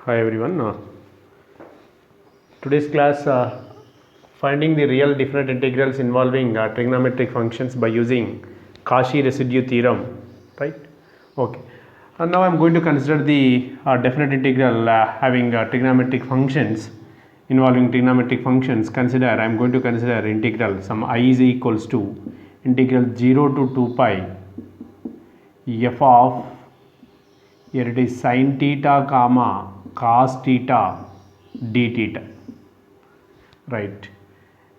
Hi everyone. Today's class finding the real different integrals involving trigonometric functions by using Cauchy residue theorem, right? Okay. And now I'm going to consider the definite integral having trigonometric functions involving trigonometric functions. I'm going to consider integral some I is equals to integral 0 to 2 pi f of, here it is sin theta comma cos theta d theta, right?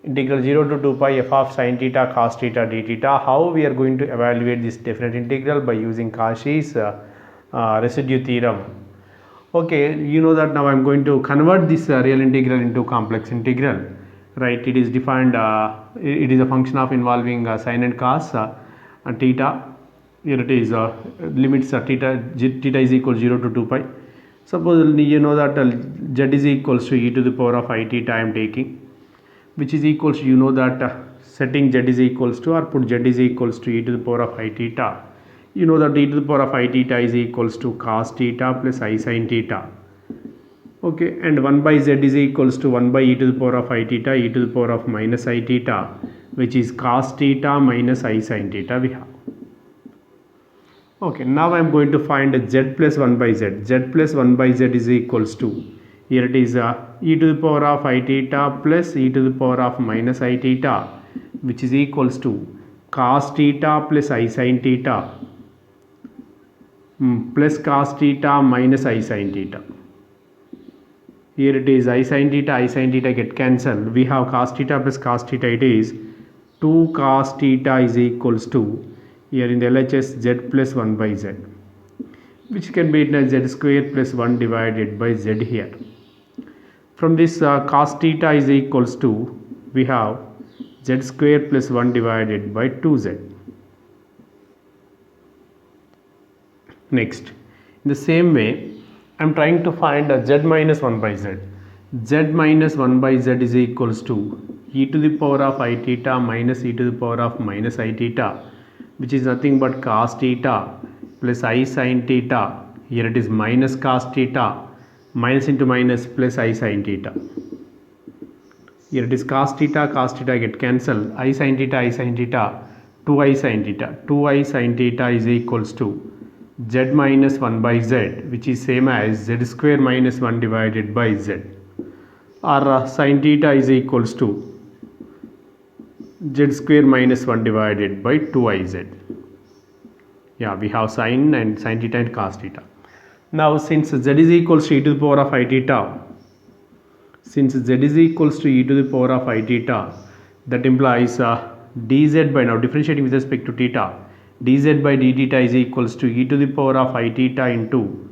Integral 0 to 2 pi f of sin theta cos theta d theta. How we are going to evaluate this definite integral? By using Cauchy's residue theorem. Okay, you know that now I am going to convert this real integral into complex integral, right? It is defined, it is a function of involving sin and cos theta. Here it is limits theta is equal 0 to 2 pi. Suppose you know that z is equals to e to the power of I theta I am taking, which is equals to, you know that setting z is equals to, or put z is equals to e to the power of I theta. You know that e to the power of I theta is equals to cos theta plus I sin theta. Okay, and 1 by z is equals to 1 by e to the power of I theta e to the power of minus I theta, which is cos theta minus I sin theta we have. Okay, now I am going to find z plus 1 by z. Z plus 1 by z is equals to, here it is e to the power of I theta plus e to the power of minus I theta, which is equals to cos theta plus I sin theta plus cos theta minus I sin theta. Here it is I sin theta get cancelled. We have cos theta plus cos theta, it is 2 cos theta is equals to, here in the LHS, z plus 1 by z, which can be written as z square plus 1 divided by z here. From this cos theta is equals to, we have z square plus 1 divided by 2z. Next, in the same way, I am trying to find z minus 1 by z. Z minus 1 by z is equals to e to the power of I theta minus e to the power of minus I theta, which is nothing but cos theta plus I sin theta. Here it is minus cos theta, minus into minus plus I sin theta. Here it is cos theta get cancelled. I sin theta, 2I sin theta. 2I sin theta is equals to z minus 1 by z, which is same as z square minus 1 divided by z. Or sin theta is equals to z square minus 1 divided by 2iz. Yeah, we have sin theta and cos theta. Now since z is equals to e to the power of I theta, since z is equals to e to the power of I theta, that implies dz by, now differentiating with respect to theta, dz by d theta is equals to e to the power of I theta into,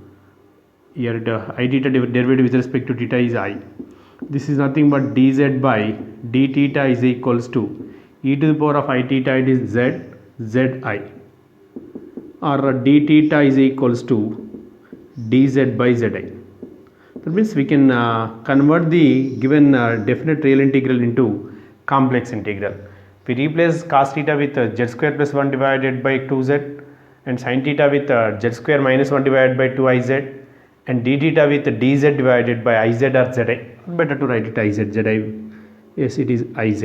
here I theta derivative with respect to theta is I. This is nothing but dz by d theta is equals to e to the power of I theta, it is z, zi, or d theta is equals to dz by zi. That means we can convert the given definite real integral into complex integral. We replace cos theta with z square plus 1 divided by 2z, and sin theta with z square minus 1 divided by 2iz, and d theta with dz divided by iz or zi. Better to write it iz, zi. Yes, it is iz.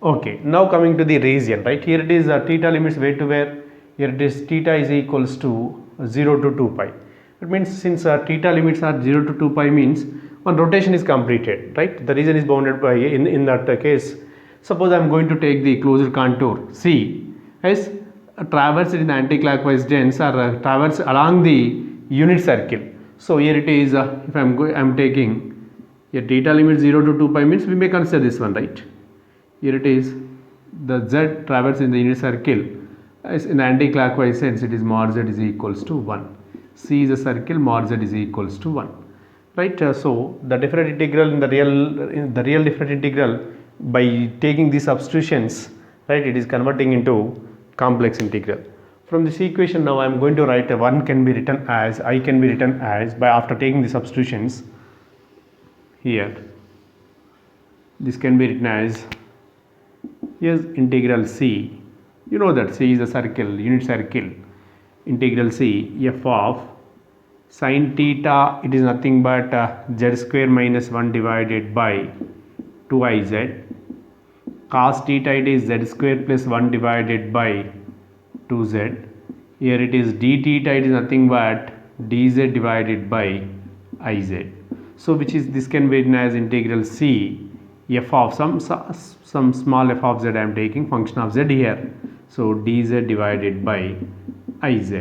Okay, now coming to the region, right? Here it is theta limits where to where? Here it is theta is equals to 0 to 2 pi. That means since theta limits are 0 to 2 pi means one rotation is completed, right? The region is bounded by, in that case, suppose I am going to take the closed contour C as traverse in anti-clockwise dens or traverse along the unit circle. So here it is, if I am taking here theta limit 0 to 2 pi means we may consider this one, right? Here it is the z traverse in the unit circle as in anti-clockwise sense, it is mod z is equals to 1. C is a circle, mod z is equals to 1, right? So the different integral in the real different integral, by taking these substitutions, right, it is converting into complex integral. From this equation now I am going to write I can be written as by after taking the substitutions here. This can be written as, here's integral C. You know that C is a circle, unit circle. Integral C f of Sin theta, it is nothing but z square minus 1 divided by 2iz. Cos theta, it is z square plus 1 divided by 2z. Here it is d theta, it is nothing but dz divided by iz. So which is, this can be written as integral c f of some small f of z. I am taking function of z here, so dz divided by iz.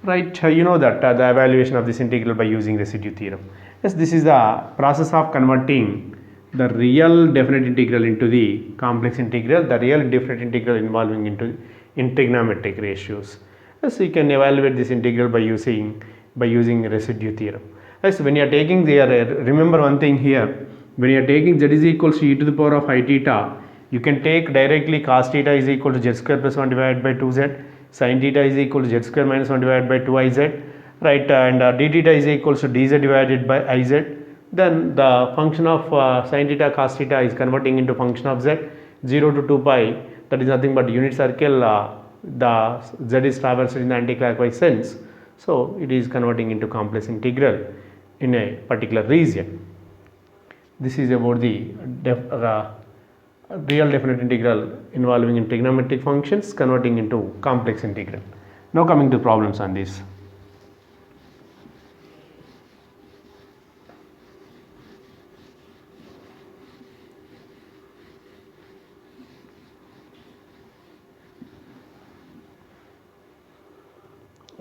Right, you know that the evaluation of this integral by using residue theorem. Yes, this is the process of converting the real definite integral into the complex integral, the real definite integral involving into in trigonometric ratios. Yes, you can evaluate this integral by using residue theorem. Yes, when you are taking there, remember one thing here, when you are taking z is equals to e to the power of I theta, you can take directly cos theta is equal to z square plus 1 divided by 2z, sin theta is equal to z square minus 1 divided by 2iz, right, and d theta is equals to dz divided by iz. Then the function of sin theta cos theta is converting into function of z, 0 to 2 pi, that is nothing but unit circle, the z is traversed in the anti-clockwise sense, so it is converting into complex integral in a particular region. This is about the real definite integral involving in trigonometric functions converting into complex integral. Now coming to problems on this.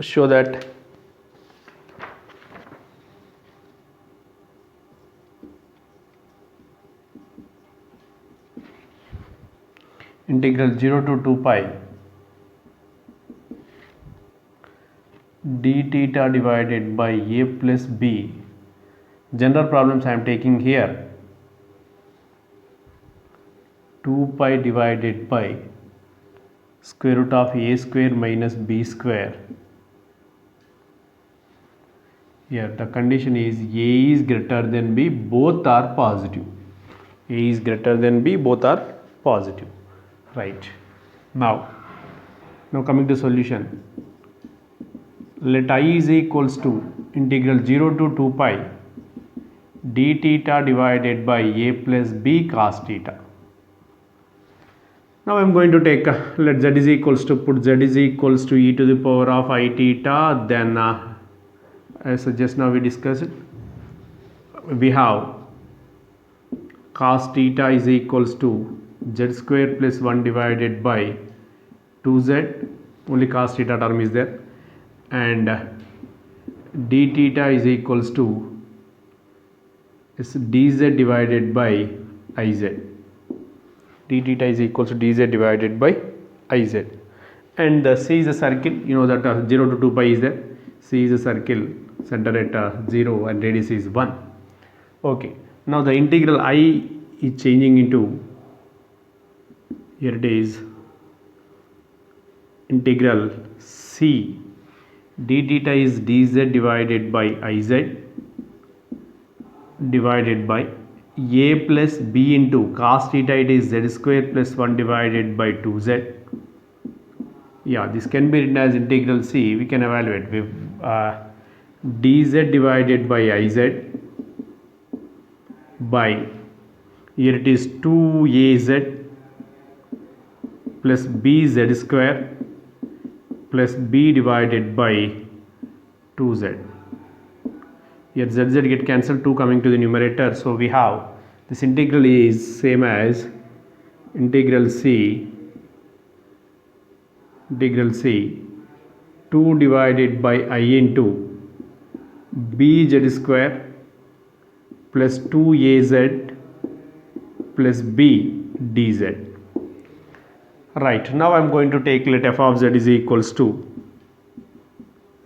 Show that integral 0 to 2 pi d theta divided by a plus b. General problems I am taking here, 2 pi divided by square root of a square minus b square. Here the condition is a is greater than b, both are positive. A is greater than b, both are positive. Right. Now coming to solution. Let I is equals to integral 0 to 2 pi d theta divided by a plus b cos theta. Now I am going to take let z is equals to, put z is equals to e to the power of I theta, then as just now we discussed, we have cos theta is equals to z square plus 1 divided by 2z, only cos theta term is there, and d theta is equals to dz divided by iz. D theta is equals to dz divided by iz, and c is a circle, you know that 0 to 2 pi is there. C is a circle, center at 0 and radius is 1. Okay, now the integral I is changing into, here it is, integral c d theta is dz divided by iz divided by a plus b into cos theta, it is z square plus 1 divided by 2z. Yeah, this can be written as integral c. We can evaluate with dz divided by iz by, here it is 2az plus bz square plus b divided by 2z. Here z get cancelled, 2 coming to the numerator, so we have this integral is same as integral c 2 divided by I into bz square plus 2az plus b dz. Right, now I am going to take, let f of z is equals to,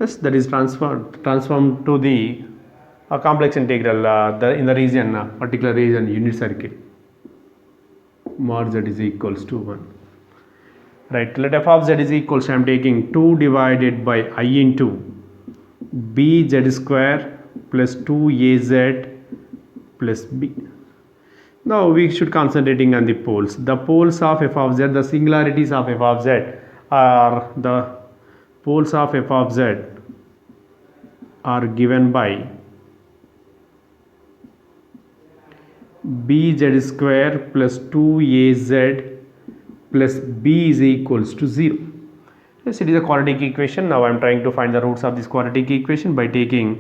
yes, that is transformed to the complex integral in the region, particular region, unit circle, mod z is equals to 1. Right, let f of z is equals to, I am taking 2 divided by I into bz square plus 2az plus b. Now we should concentrating on the poles. The poles of f of z, the singularities of f of z, are the poles of f of z are given by bz square plus 2az plus b is equals to 0. Yes, it is a quadratic equation. Now I am trying to find the roots of this quadratic equation by taking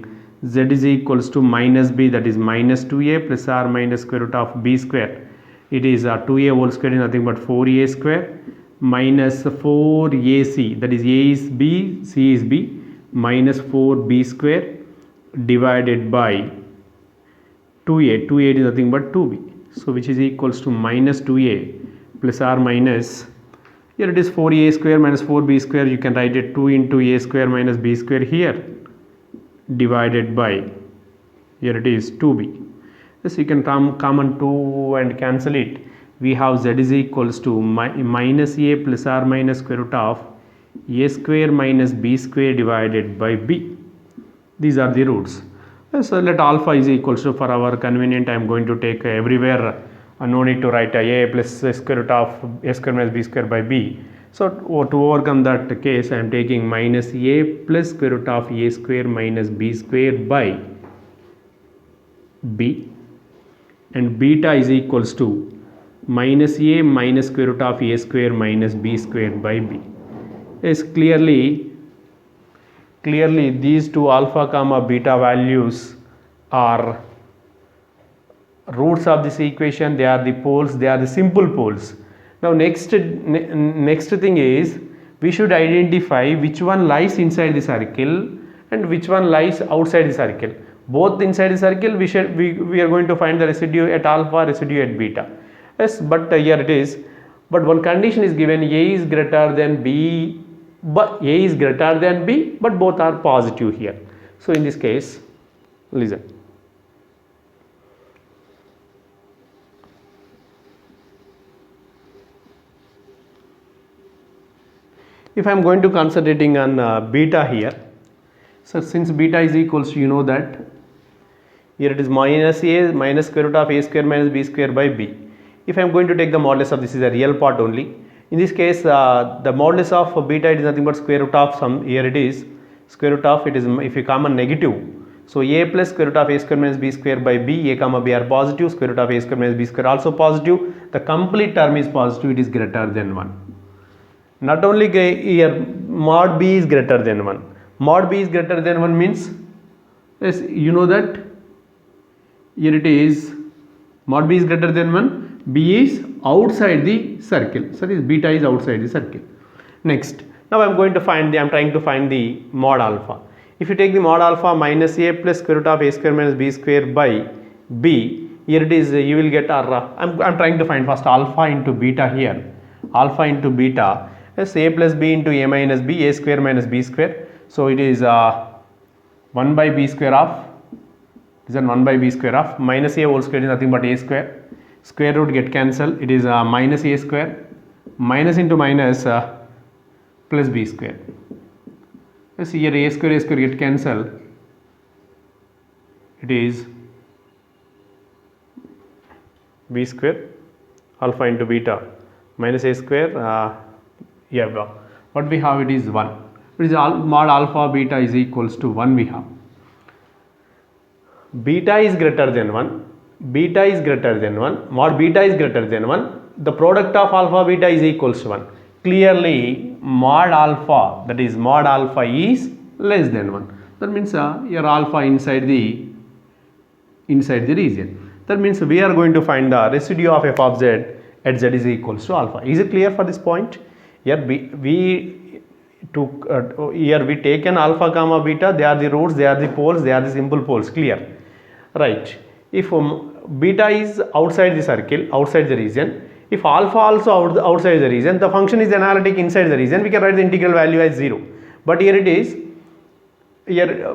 z is equals to minus b, that is minus 2a plus r minus square root of b square. It is 2a whole square is nothing but 4a square minus 4ac, that is a is b, c is b, minus 4b square divided by 2a. 2a is nothing but 2b. So which is equals to minus 2a plus r minus, here it is 4a square minus 4b square, you can write it 2 into a square minus b square here, divided by, here it is 2b. This you can common 2 and cancel it. We have z is equals to minus a plus r minus square root of a square minus b square divided by b. These are the roots. So let alpha is equals to, for our convenient I am going to take everywhere, no need to write a plus square root of a square minus b square by b. So to overcome that case I am taking minus a plus square root of a square minus b square by b, and beta is equals to minus a minus square root of a square minus b square by b. Yes, clearly these two alpha comma beta values are roots of this equation. They are the poles, they are the simple poles. Now next thing is, we should identify which one lies inside the circle and which one lies outside the circle. Both inside the circle we are going to find the residue at alpha, residue at beta. Yes, but here it is, but one condition is given, a is greater than b, but a is greater than b, but both are positive here. So in this case, listen. If I am going to concentrating on beta here, so since beta is equals to, you know that here it is minus a minus square root of a square minus b square by b. If I am going to take the modulus of this is a real part only. In this case, the modulus of beta is nothing but square root of some, here it is square root of, it is if you common negative. So a plus square root of a square minus b square by b, a comma b are positive, square root of a square minus b square also positive. The complete term is positive, it is greater than 1. Not only here mod b is greater than 1. Mod b is greater than 1 means, yes, you know that here it is mod b is greater than 1, b is outside the circle, so this beta is outside the circle. Next, now I am going to find I am trying to find the mod alpha. If you take the mod alpha minus a plus square root of a square minus b square by b, here it is you will get our, I am trying to find first alpha into beta here, alpha into beta, yes, a plus b into a minus b, a square minus b square. So it is 1 by b square of, this is 1 by b square of minus a whole square is nothing but a square, square root get cancelled, it is minus a square, minus into minus plus b square. Yes, here a square get cancelled, it is b square alpha into beta minus a square, yeah, what we have it is 1. It is mod alpha beta is equals to 1 we have. Beta is greater than 1, beta is greater than 1, mod beta is greater than 1, the product of alpha beta is equals to 1. Clearly mod alpha, that is mod alpha is less than 1. That means your alpha inside the region. That means we are going to find the residue of f of z at z is equals to alpha. Is it clear for this point? Here we take an alpha comma beta, they are the roots, they are the poles, they are the simple poles, clear, right? If beta is outside the circle, outside the region, if alpha also outside the region, the function is analytic inside the region, we can write the integral value as 0. But here it is, here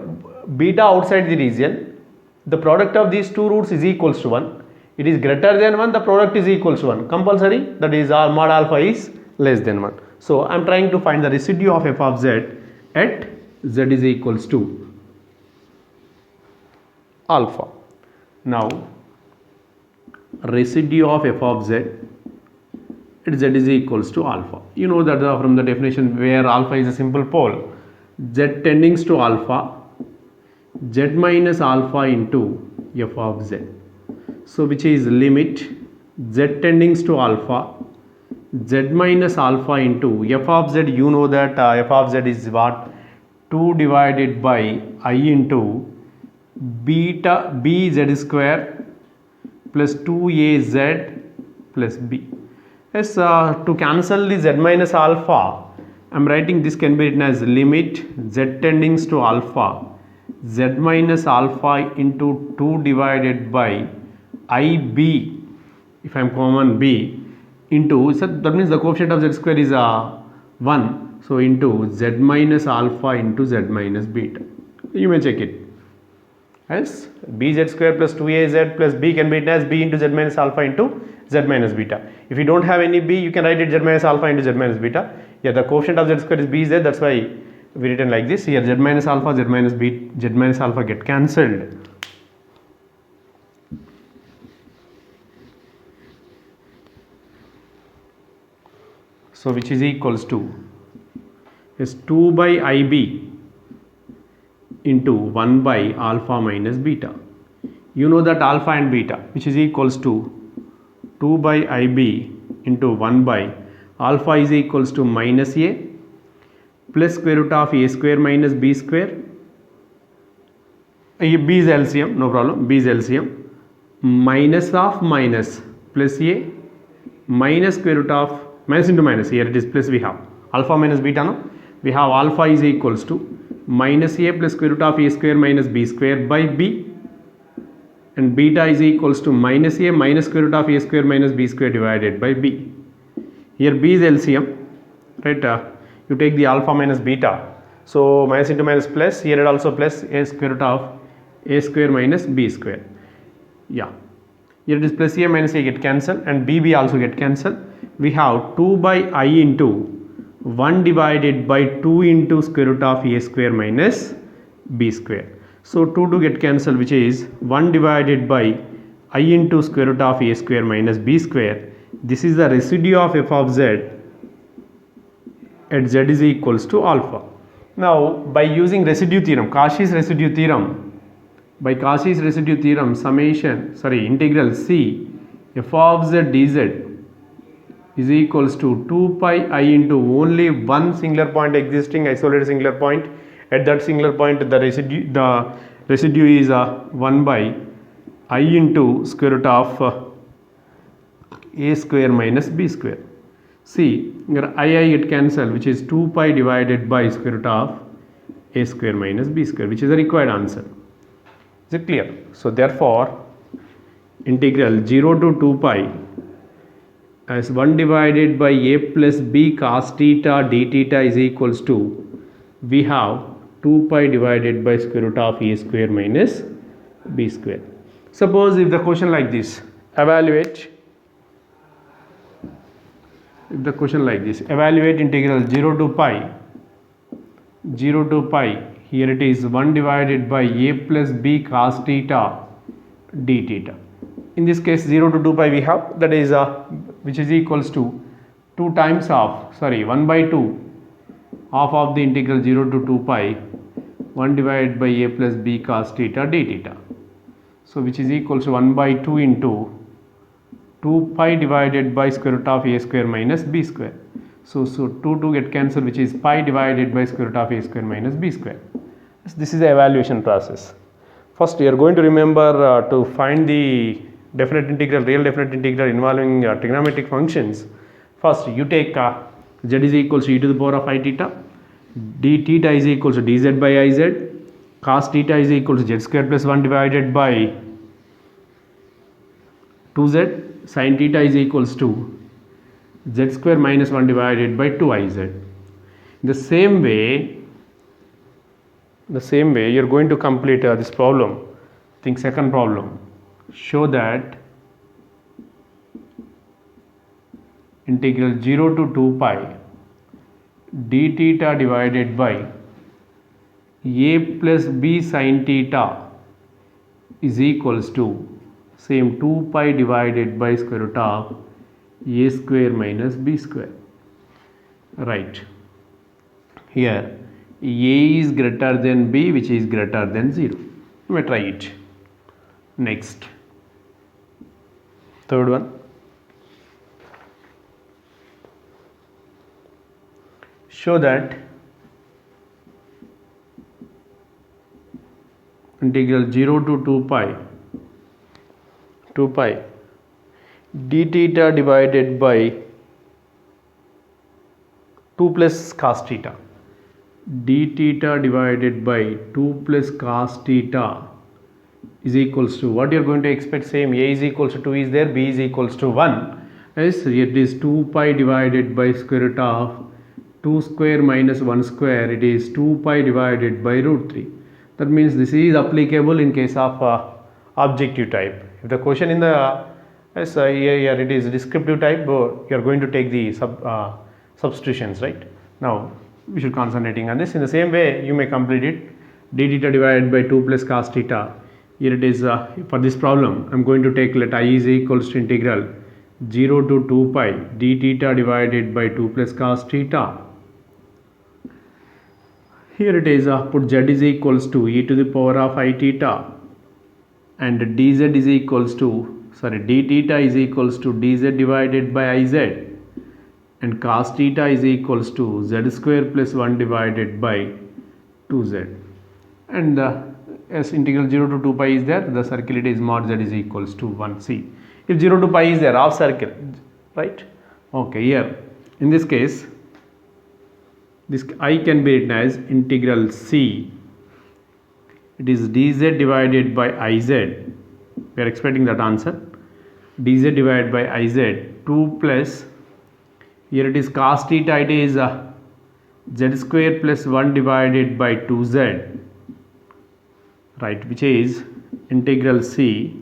beta outside the region, the product of these two roots is equals to 1. It is greater than 1, the product is equals to 1. Compulsory, that is mod alpha is less than 1. So I am trying to find the residue of f of z at z is equals to alpha. Now residue of f of z at z is equals to alpha. You know that from the definition where alpha is a simple pole, z tending to alpha z minus alpha into f of z. So which is limit z tending to alpha, z minus alpha into f of z. You know that f of z is what? 2 divided by I into beta bz square plus 2az plus b. Yes, to cancel the z minus alpha, I am writing this can be written as limit z tending to alpha, z minus alpha into 2 divided by ib, if I am common b, into, so that means the coefficient of z square is 1, so into z minus alpha into z minus beta. You may check it as bz square plus 2az plus b can be written as b into z minus alpha into z minus beta. If you don't have any b, you can write it z minus alpha into z minus beta. Yeah, the coefficient of z square is bz, that's why we written like this. Here z minus alpha, z minus b, z minus alpha get cancelled. So which is equals to is 2 by ib into 1 by alpha minus beta. You know that alpha and beta, which is equals to 2 by ib into 1 by alpha is equals to minus a plus square root of a square minus b square. B is LCM, no problem, B is LCM, minus of minus plus a minus square root of minus into minus, here it is plus, we have alpha minus beta, no? We have alpha is equals to minus a plus square root of a square minus b square by b, and beta is equals to minus a minus square root of a square minus b square divided by b. Here b is LCM, right? You take the alpha minus beta, so minus into minus plus, here it also plus a square root of a square minus b square. Yeah, here it is plus a minus a get cancelled and bb also get cancelled. We have 2 by I into 1 divided by 2 into square root of a square minus b square. So 2 get cancelled, which is 1 divided by I into square root of a square minus b square. This is the residue of f of z at z is equals to alpha. Now by using residue theorem, Cauchy's residue theorem, by Cauchy's residue theorem, integral c f of z dz is equals to 2 pi I into only one singular point existing, isolated singular point. At that singular point the residue is 1 by I into square root of a square minus b square. See, here I get cancelled, which is 2 pi divided by square root of a square minus b square, which is the required answer. Is it clear? So therefore integral 0 to 2 pi as 1 divided by a plus b cos theta d theta is equals to, we have 2 pi divided by square root of a square minus b square. Suppose if the question like this, evaluate integral 0 to pi, here it is 1 divided by a plus b cos theta d theta. In this case 0 to 2 pi we have, that is which is equals to 1 by 2 half of the integral 0 to 2 pi 1 divided by a plus b cos theta d theta. So which is equals to 1 by 2 into 2 pi divided by square root of a square minus b square. So 2 get cancelled, which is pi divided by square root of a square minus b square. This is the evaluation process. First you are going to remember to find the definite integral, real definite integral involving trigonometric functions. First you take z is equals to e to the power of I theta, d theta is equals to dz by iz, cos theta is equals to z square plus 1 divided by 2z, sin theta is equals to z square minus 1 divided by 2iz. The same way you are going to complete this problem. Think second problem. Show that integral 0 to 2 pi d theta divided by a plus b sin theta is equals to same 2 pi divided by square root of a square minus b square. Right. Here a is greater than b, which is greater than 0. You may try it. Next, third one. Show that integral 0 to 2 pi d theta divided by 2 plus cos theta, d theta divided by 2 plus cos theta is equals to, what you are going to expect, same, a is equals to 2 is there, b is equals to 1, yes, it is 2 pi divided by square root of 2 square minus 1 square, it is 2 pi divided by root 3. That means this is applicable in case of objective type. If the question in the here it is descriptive type, you are going to take the substitutions, right? Now we should concentrating on this. In the same way you may complete it, d theta divided by 2 plus cos theta. Here it is for this problem I am going to take, let I is equals to integral 0 to 2 pi d theta divided by 2 plus cos theta. Here it is put z is equals to e to the power of I theta, and dz is equals to, d theta is equals to dz divided by iz, and cos theta is equals to z square plus 1 divided by 2z, and as integral 0 to 2 pi is there, the circle it is mod z is equals to 1. See, if 0 to pi is there, half circle, right? Okay, here in this case this I can be written as integral c, it is dz divided by iz, we are expecting that answer, dz divided by iz 2 plus, here it is cos theta, it is z square plus 1 divided by 2z, right, which is integral c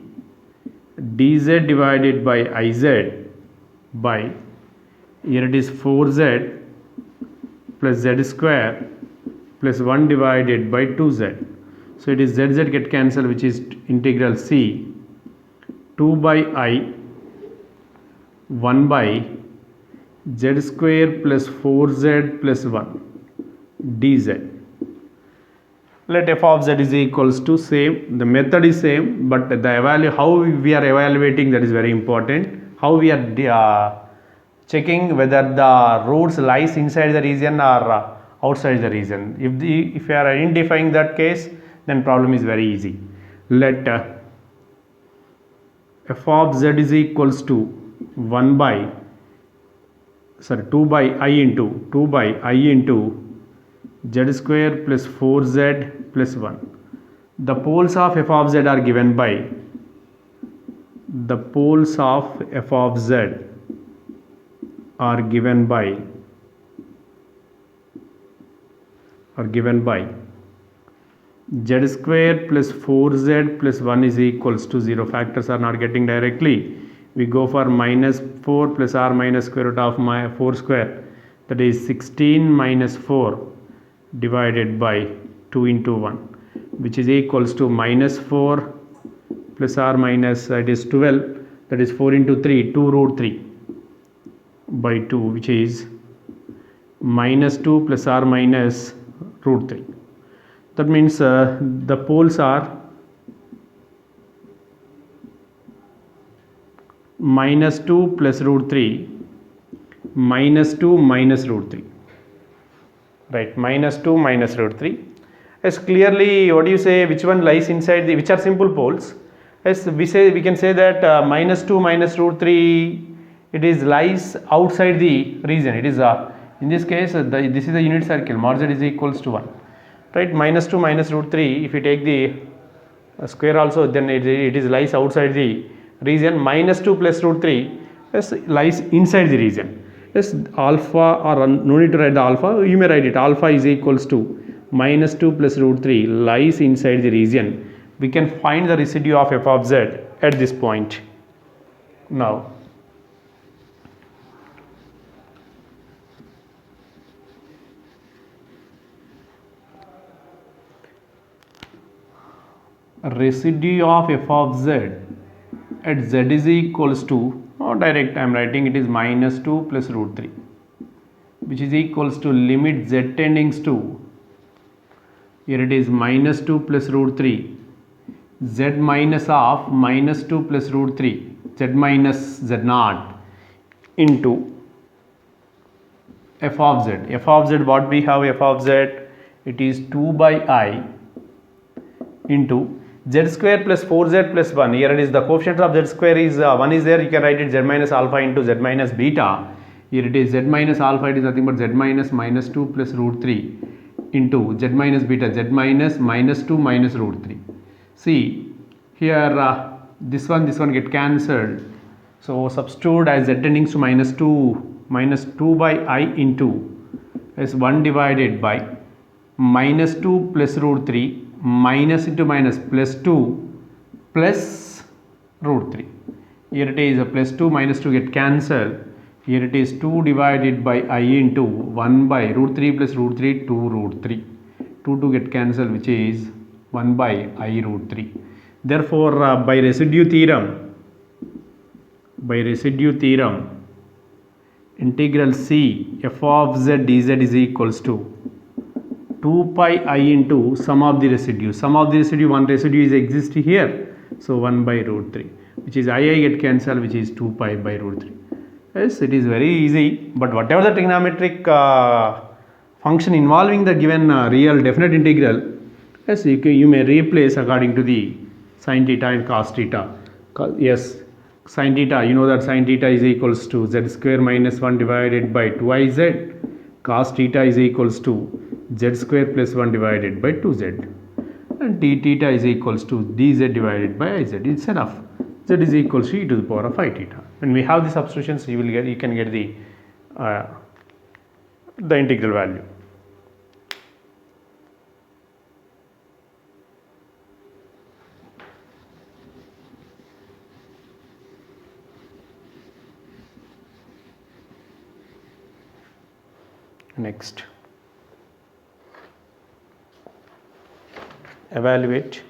dz divided by iz by, here it is 4z plus z square plus 1 divided by 2z. So it is z get cancelled, which is integral c 2 by I 1 by z square plus 4z plus 1 dz. Let f of z is equals to, same, the method is same, but the how we are evaluating, that is very important. How we are checking whether the roots lies inside the region or outside the region. If you are identifying that case, then problem is very easy. Let f of z is equals to 2 by I into z square plus 4z plus 1. The poles of f of z are given by, the poles of f of z are given by z square plus 4z plus 1 is equals to 0. Factors are not getting directly. We go for minus 4 plus r minus square root of 4 square, that is 16 minus 4 divided by 2 into 1, which is equals to minus 4 plus r minus, it is 12, that is 4 into 3, 2 root 3 by 2, which is minus 2 plus r minus root 3. That means the poles are minus 2 plus root 3, minus 2 minus root 3, right, minus 2 minus root 3. As clearly, what do you say, which one lies inside the, which are simple poles? As we can say that minus 2 minus root 3, it is lies outside the region. It is in this case this is a unit circle, mod z is equals to 1, right? Minus 2 minus root 3, if you take the square also, then it is lies outside the region. Minus 2 plus root 3 lies inside the region. Yes, alpha, or no need to write the alpha, you may write it, alpha is equals to minus 2 plus root 3 lies inside the region. We can find the residue of f of z at this point. Now residue of f of z at z is equals to, direct I am writing, it is minus 2 plus root 3, which is equals to limit z tendings to, here it is minus 2 plus root 3 z minus of minus 2 plus root 3 z minus z naught into f of z. F of z, what we have f of z? It is 2 by I into z square plus 4z plus 1. Here it is the coefficient of z square is 1 is there, you can write it z minus alpha into z minus beta. Here it is z minus alpha, it is nothing but z minus 2 plus root 3 into z minus beta, z minus 2 minus root 3. See here this one get cancelled, so substitute as z tending to minus 2 by I into is 1 divided by minus 2 plus root 3 minus into minus plus 2 plus root 3. Here it is a plus 2 minus 2 get cancelled. Here it is 2 divided by I into 1 by root 3 plus root 3 2 root 3. 2 get cancelled, which is 1 by I root 3. Therefore by residue theorem integral C f of z dz is equals to 2 pi I into sum of the residue. Sum of the residue, one residue is exist here, so 1 by root 3, which is I get cancelled, which is 2 pi by root 3. Yes, it is very easy, but whatever the trigonometric function involving the given real definite integral, yes, you may replace according to the sin theta and cos theta. Yes, sin theta, you know that sin theta is equals to z square minus 1 divided by 2iz. Cos theta is equals to z square plus 1 divided by 2z. And d theta is equals to dz divided by iz. It's enough. Z is equals to e to the power of I theta. When we have the substitutions, you can get the integral value. Next, evaluate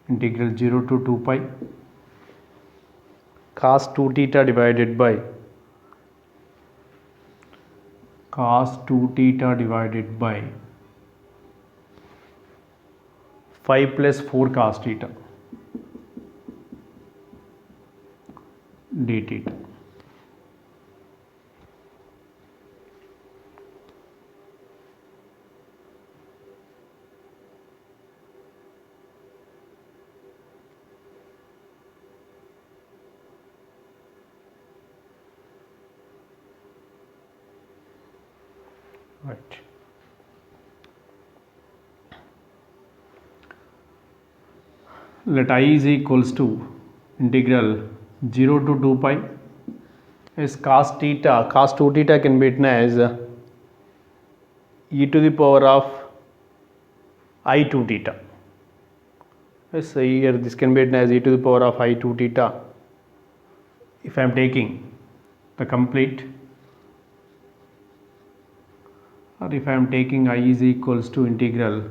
integral 0 to 2 pi cos 2 theta divided by 5 plus 4 cos theta d theta. Right. Let I is equals to integral 0 to 2 pi is cos theta. Cos 2 theta can be written as e to the power of I 2 theta. Yes, so here this can be written as e to the power of I 2 theta. If I am taking the complete, or if I am taking I is equals to integral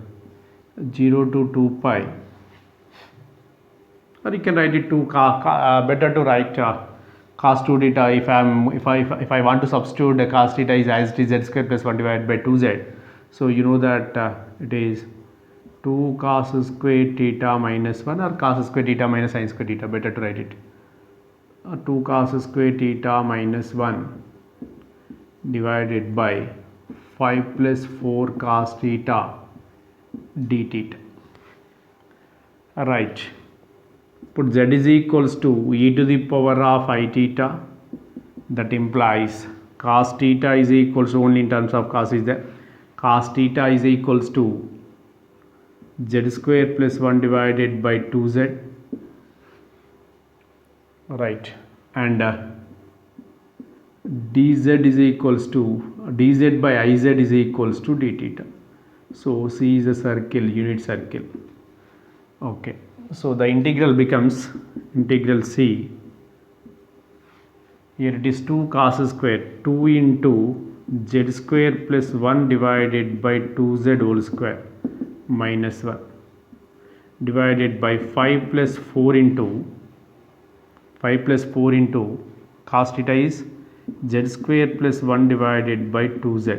0 to 2 pi, or you can write it to better to write cos 2 theta. If I want to substitute the cos theta is as it is z square plus 1 divided by 2z, so you know that it is 2 cos square theta minus 1 or cos square theta minus sin square theta. Better to write it 2 cos square theta minus 1 divided by 5 plus 4 cos theta d theta. Right. Put z is equals to e to the power of I theta. That implies cos theta is equals to, only in terms of cos is there, cos theta is equals to z square plus 1 divided by 2z. Right. And dz is equals to dz by iz is equals to d theta. So C is a circle, unit circle. Okay, so the integral becomes integral C. Here it is 2 cos square 2 into z square plus 1 divided by 2z whole square minus 1 divided by 5 plus 4 into cos theta is z square plus 1 divided by 2z.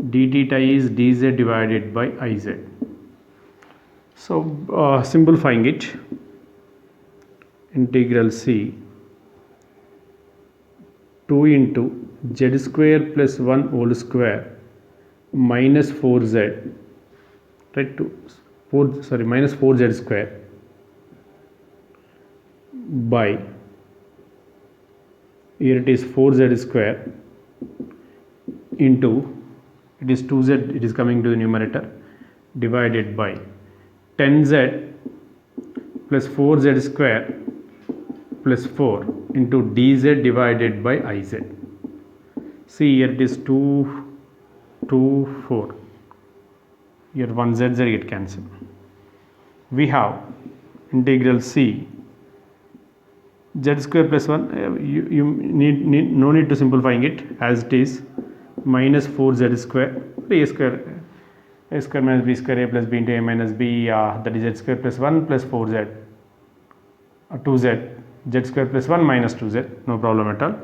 d theta is dz divided by iz. So simplifying it, integral c 2 into z square plus 1 whole square minus 4z, right, minus 4z square by, here it is 4z square into, it is 2z, it is coming to the numerator, divided by 10z plus 4z square plus 4 into dz divided by iz. See, here it is 2, 2, 4. Here 1 z get cancelled. We have integral c z square plus 1, you need no need to simplifying it, as it is minus 4z square, a square minus b square, a plus b into a minus b, that is z square plus 1 plus 4z, 2z, z square plus 1 minus 2z, no problem at all,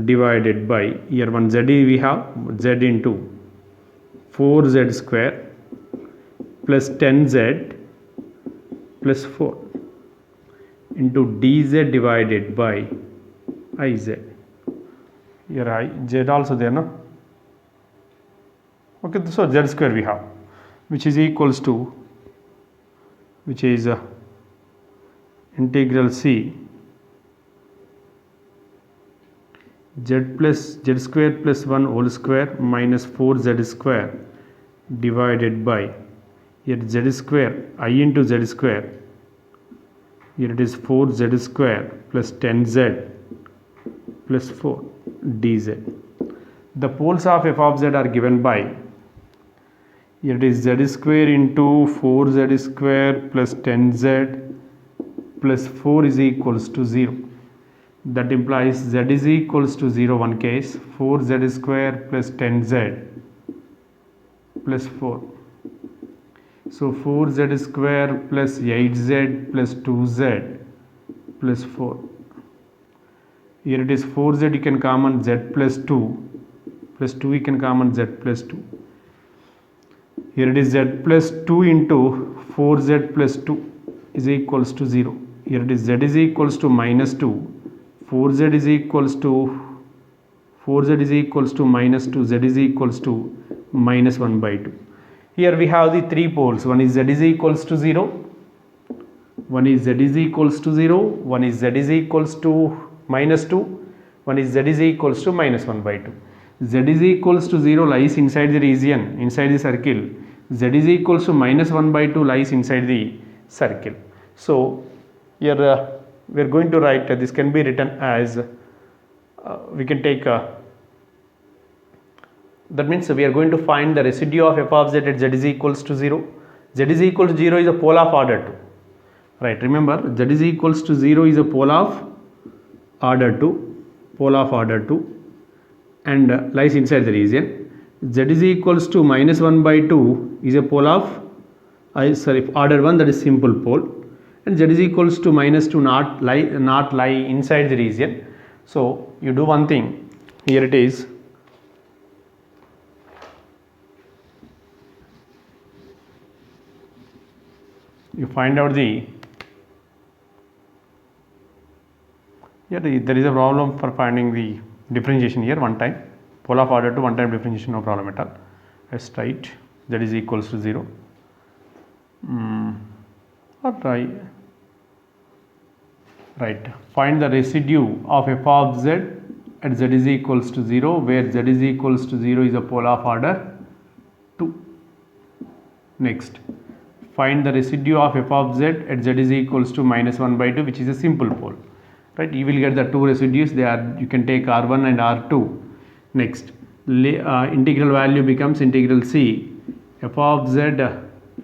divided by, here 1 z we have, z into 4z square plus 10z plus 4 into dz divided by iz. Here I, z also there, no? Okay, so z square we have, which is equals to, which is integral c z square plus 1 whole square minus 4z square divided by, here z square, I into z square, here it is 4z square plus 10z plus 4 dz. The poles of f of z are given by, here it is z square into 4z square plus 10z plus 4 is equals to 0. That implies z is equals to 0 one case, 4z square plus 10z plus 4. So 4z square plus 8z plus 2z plus 4. Here it is 4z, you can common z plus 2 plus 2, you can common z plus 2. Here it is z plus 2 into 4z plus 2 is equals to 0. Here it is z is equals to minus 2, 4z is equals to minus 2, z is equals to minus 1 by 2. Here we have the three poles, one is z is equals to 0, one is z is equals to 0, one is z is equals to minus 2, one is z is equals to minus 1 by 2. Z is equals to 0 lies inside the region, inside the circle. Z is equals to minus 1 by 2 lies inside the circle. So here we are going to write, this can be written as, we can take, that means we are going to find the residue of f of z at z is equals to 0. Z is equals to 0 is a pole of order 2. Right, remember z is equals to 0 is a pole of order 2, and lies inside the region. Z is equals to minus 1 by 2 is a pole of, order 1, that is simple pole, and z is equals to minus 2 not lie inside the region. So you do one thing, here it is, you find out the, here there is a problem for finding the differentiation here one time, pole of order to one time differentiation, no problem at all. Let's write z is equals to 0. Or try, right, find the residue of f of z at z is equals to 0, where z is equals to 0 is a pole of order 2. Next, find the residue of f of z at z is equals to minus 1 by 2, which is a simple pole. Right, you will get the two residues, they are, you can take r1 and r2. Next, integral value becomes integral c f of z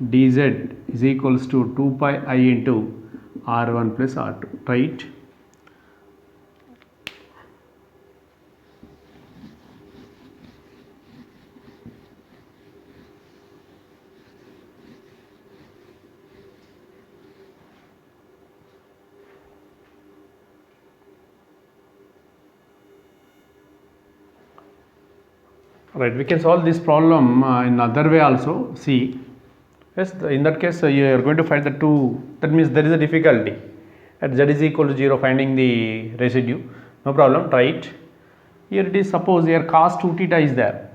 dz is equals to 2 pi I into r1 plus r2, right. Right, we can solve this problem in other way also. See, yes, in that case you are going to find the two, that means there is a difficulty at z is equal to 0 finding the residue. No problem, try it. Here it is, suppose here cos 2 theta is there.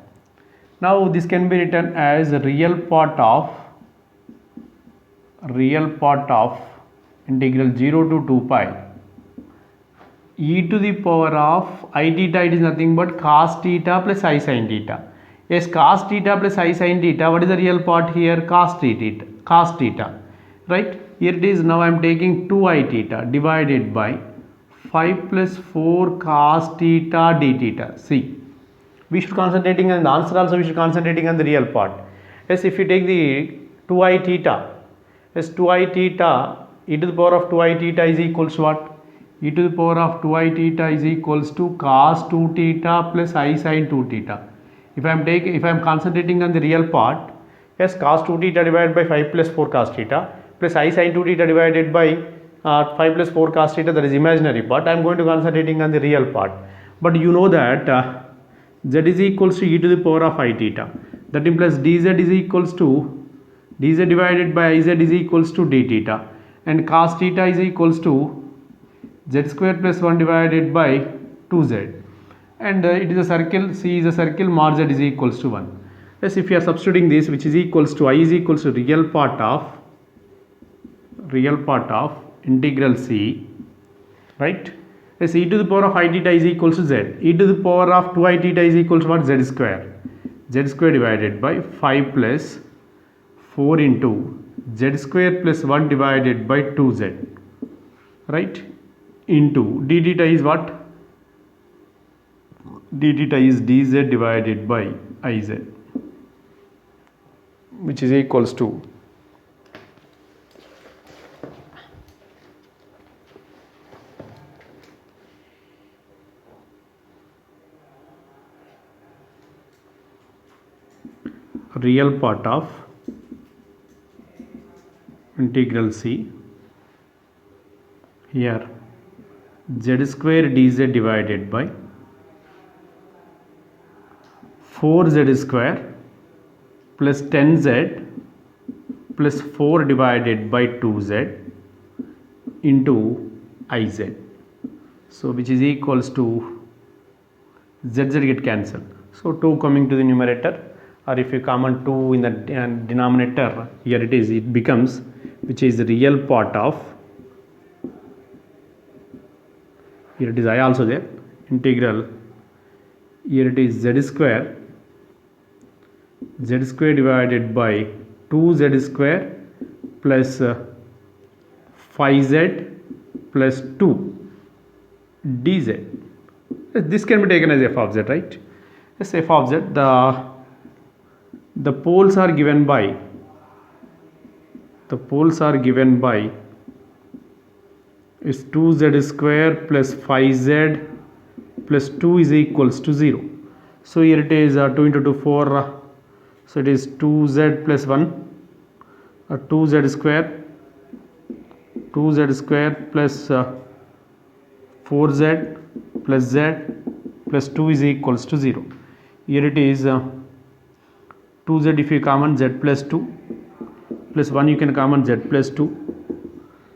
Now this can be written as real part of integral 0 to 2 pi e to the power of I theta, it is nothing but cos theta plus I sin theta. Yes, cos theta plus I sin theta, what is the real part here? Cos theta, right? Here it is, now I am taking 2I theta divided by 5 plus 4 cos theta d theta. See, we should concentrating on the answer also, we should concentrating on the real part. Yes, if you take the 2I theta, yes, 2I theta e to the power of 2I theta is equals to what? E to the power of 2I theta is equals to cos 2 theta plus I sin 2 theta. If I am concentrating on the real part, yes, cos 2 theta divided by 5 plus 4 cos theta plus I sin 2 theta divided by 5 plus 4 cos theta, that is imaginary part. I am going to concentrating on the real part. But you know that z is equals to e to the power of I theta. That implies dz is equals to dz divided by iz is equals to d theta, and cos theta is equals to z square plus 1 divided by 2z, and it is a circle, C is a circle, mod z is equals to 1. Yes, if you are substituting this, which is equals to I is equals to real part of integral C, right? Yes, e to the power of I theta is equals to z, e to the power of 2I theta is equals to what? Z square divided by 5 plus 4 into z square plus 1 divided by 2z, right, into d theta is what? D theta is dz divided by Iz, which is equals to real part of integral C, here z square dz divided by 4z square plus 10z plus 4 divided by 2z into Iz. So which is equals to z get cancelled. So 2 coming to the numerator, or if you common 2 in the denominator, here it is, it becomes, which is the real part of, here it is I also there, integral, here it is z square divided by 2z square plus 5z plus 2 dz. This can be taken as f of z, right? Yes, f of z, the poles are given by is 2z square plus 5z plus 2 is equals to 0. So here it is 2 into 2 4, so it is 2z plus 1, 2z square plus 4z plus z plus 2 is equals to 0. Here it is 2z, if you common z plus 2 plus 1, you can common z plus 2.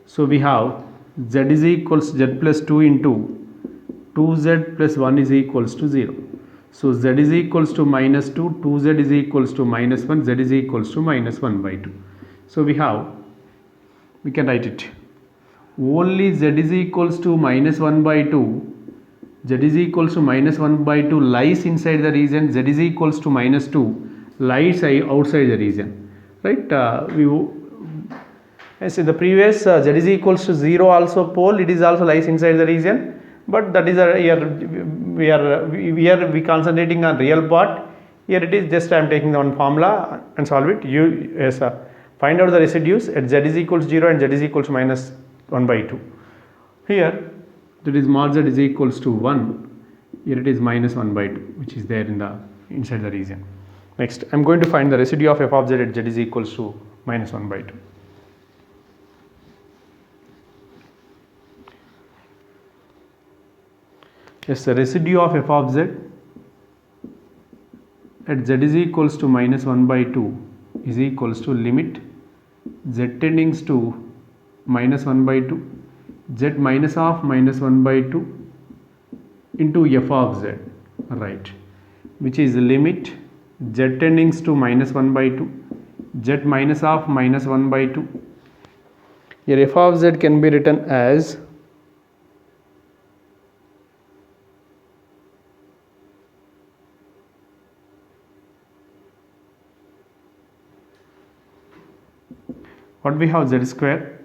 So we have z is equals to z plus 2 into 2z plus 1 is equals to 0. So z is equals to minus 2, 2z is equals to minus 1, z is equals to minus 1 by 2. So we can write it. Only z is equals to minus 1 by 2, z is equals to minus 1 by 2 lies inside the region, z is equals to minus 2 lies outside the region, right? As in the previous z is equals to 0 also pole, it is also lies inside the region, but that is we concentrating on real part. Here it is, just I am taking the one formula and solve it. Find out the residues at z is equals to 0 and z is equals to minus 1 by 2. Here that is mod z is equals to 1, here it is minus 1 by 2, which is there in the inside the region. Next, I am going to find the residue of f of z at z is equals to minus 1 by 2. Yes, the residue of f of z at z is equals to minus 1 by 2 is equals to limit z tending to minus 1 by 2 z minus of minus 1 by 2 into f of z, right, which is limit z tending to minus 1 by 2 z minus of minus 1 by 2. Here f of z can be written as what we have, z square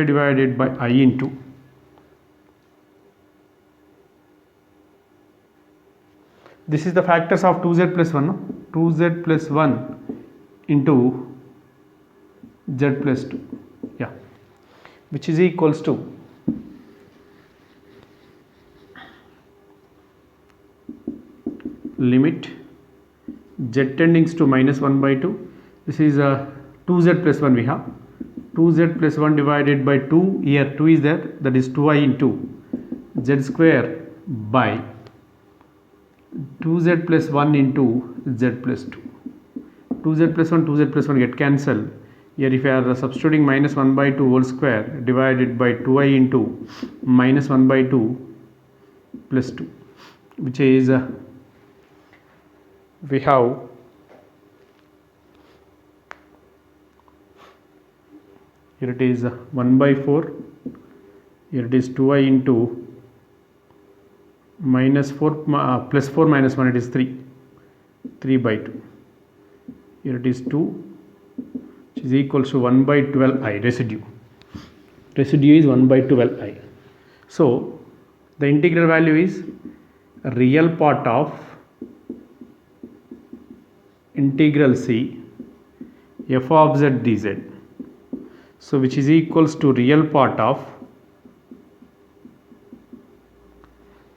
divided by I into this is the factors of 2z plus 1, no? 2z plus 1 into z plus 2, yeah, which is equals to limit z tending to minus 1 by 2. This is 2z plus 1 we have. 2z plus 1 divided by 2, here 2 is there, that is 2i into z square by 2z plus 1 into z plus 2. 2z plus 1 get cancelled. Here if you are substituting minus 1 by 2 whole square divided by 2i into minus 1 by 2 plus 2, which is we have here it is 1 by 4, here it is 2i into minus 4 plus 4 minus 1, it is 3 by 2, here it is 2, which is equals to 1 by 12i residue is 1 by 12i. So the integral value is real part of integral c f of z dz, so which is equals to real part of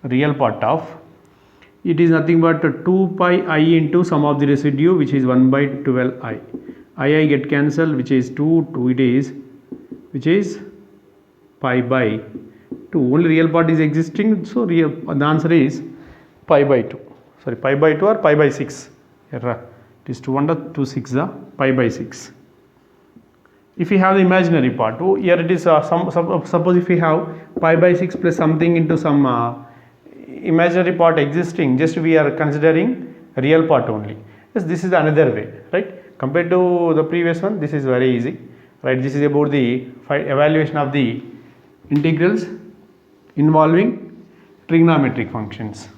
it is nothing but 2 pi I into sum of the residue, which is 1 by 12i. I get cancelled, which is 2 it is, which is pi by 2. Only real part is existing, so the answer is pi by 2. Sorry, pi by 2 or pi by 6. Here it is 2 under 2 6 pi by 6. If we have the imaginary part, here it is suppose if we have pi by 6 plus something into some imaginary part existing, just we are considering real part only. Yes, this is another way, right? Compared to the previous one, this is very easy, right? This is about the evaluation of the integrals involving trigonometric functions.